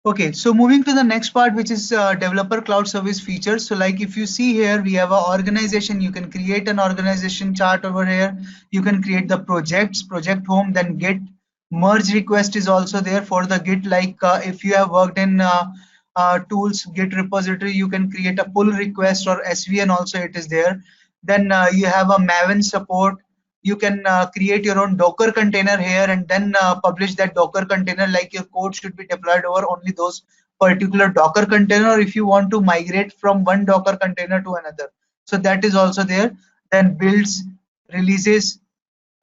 Okay, so moving to the next part, which is developer cloud service features. So like if you see here, we have an organization. You can create an organization chart over here. You can create the projects, project home, then Git. Merge request is also there for the Git. Like if you have worked in tools, Git repository, you can create a pull request, or SVN also it is there. Then you have a Maven support. You can create your own Docker container here and then publish that Docker container. Like your code should be deployed over only those particular Docker container if you want to migrate from one Docker container to another. So that is also there. Then builds, releases,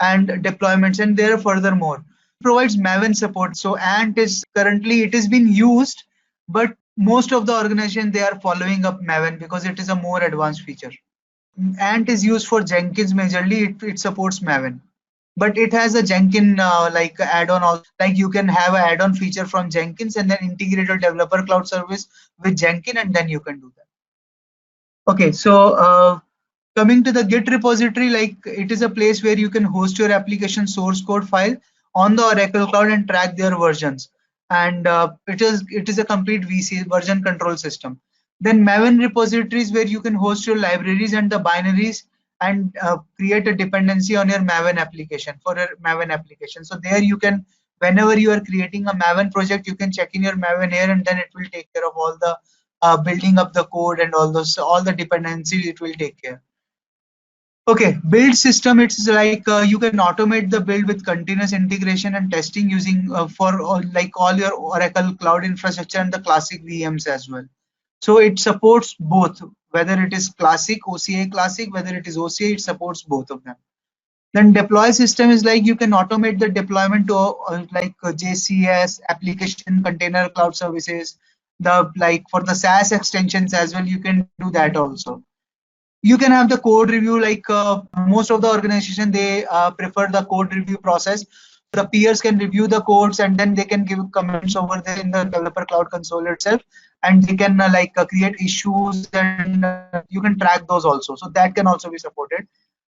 and deployments, and there furthermore provides Maven support. So Ant is currently, it is being used, but most of the organization, they are following up Maven because it is a more advanced feature. Ant is used for Jenkins majorly. It supports Maven, but it has a Jenkins like add-on also. Like you can have an add-on feature from Jenkins and then integrate a developer cloud service with Jenkins, and then you can do that. Okay, so coming to the Git repository, like it is a place where you can host your application source code file on the Oracle Cloud and track their versions. And it is a complete VC version control system. Then Maven repositories where you can host your libraries and the binaries and create a dependency on your Maven application for your Maven application. So there you can, whenever you are creating a Maven project, you can check in your Maven here, and then it will take care of all the building up the code and all the dependencies it will take care. Okay, build system, it's like you can automate the build with continuous integration and testing using for like all your Oracle cloud infrastructure and the classic VMs as well. So it supports both, whether it is classic OCI classic, whether it is OCI, it supports both of them. Then deploy system is like you can automate the deployment to like JCS application container cloud services. The like for the SaaS extensions as well, you can do that also. You can have the code review, like most of the organization, they prefer the code review process. The peers can review the codes and then they can give comments over there in the developer cloud console itself, and they can create issues, and you can track those also, so that can also be supported.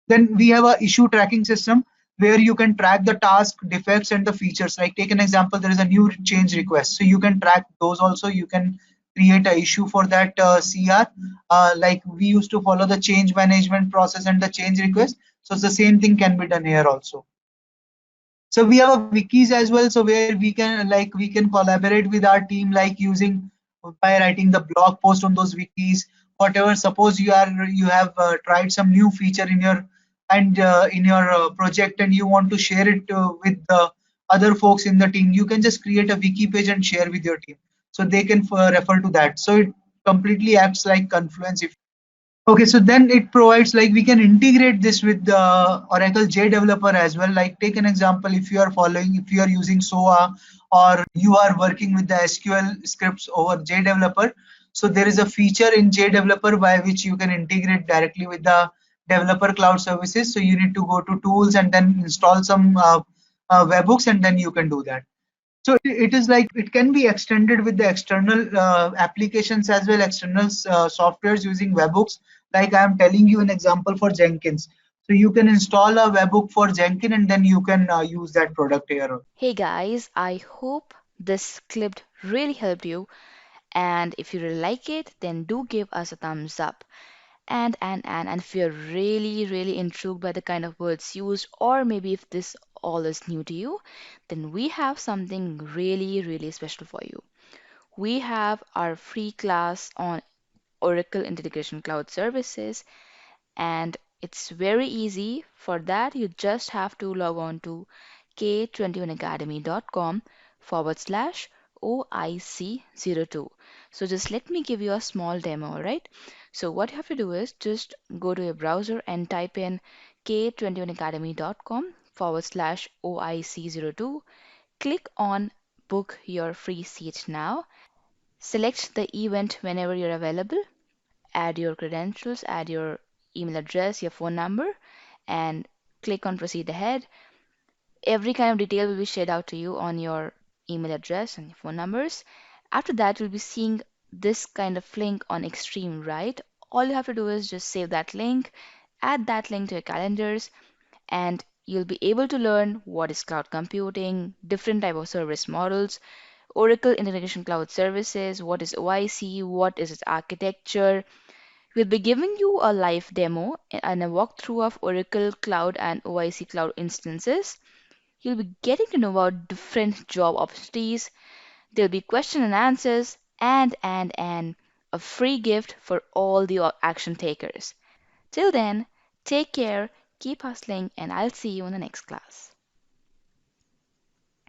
Then we have a issue tracking system where you can track the task, defects, and the features. Like take an example, there is a new change request, so you can track those also. You can create a issue for that CR. Like we used to follow the change management process and the change request, so the same thing can be done here also. So we have a wikis as well, so where we can collaborate with our team, like using by writing the blog post on those wikis, whatever. Suppose you have tried some new feature in your project and you want to share it with the other folks in the team, you can just create a wiki page and share with your team, so they can refer to that. So it completely acts like Confluence. Okay, so then it provides, like we can integrate this with the Oracle JDeveloper as well. Like take an example, if you are using SOA, or you are working with the SQL scripts over JDeveloper. So there is a feature in JDeveloper by which you can integrate directly with the developer cloud services. So you need to go to tools and then install some webhooks, and then you can do that. So it is like it can be extended with the external applications as well, external softwares using webhooks. Like I am telling you an example for Jenkins. So you can install a webhook for Jenkins, and then you can use that product here. Hey guys, I hope this clip really helped you, and if you really like it, then do give us a thumbs up. And if you're really intrigued by the kind of words used, or maybe if this all is new to you, then we have something really special for you. We have our free class on Oracle Integration Cloud Services, and it's very easy. For that, you just have to log on to K21Academy.com /OIC02. So just let me give you a small demo, all right? So what you have to do is just go to your browser and type in K21Academy.com /OIC02. Click on book your free seat now. Select the event whenever you're available, add your credentials, add your email address, your phone number, and click on proceed ahead. Every kind of detail will be shared out to you on your email address and your phone numbers. After that, you'll be seeing this kind of link on extreme right. All you have to do is just save that link, add that link to your calendars, and you'll be able to learn what is cloud computing, different type of service models, Oracle Integration Cloud Services, what is OIC, what is its architecture. We'll be giving you a live demo and a walkthrough of Oracle Cloud and OIC Cloud instances. You'll be getting to know about different job opportunities. There'll be question and answers and a free gift for all the action takers. Till then, take care, keep hustling, and I'll see you in the next class.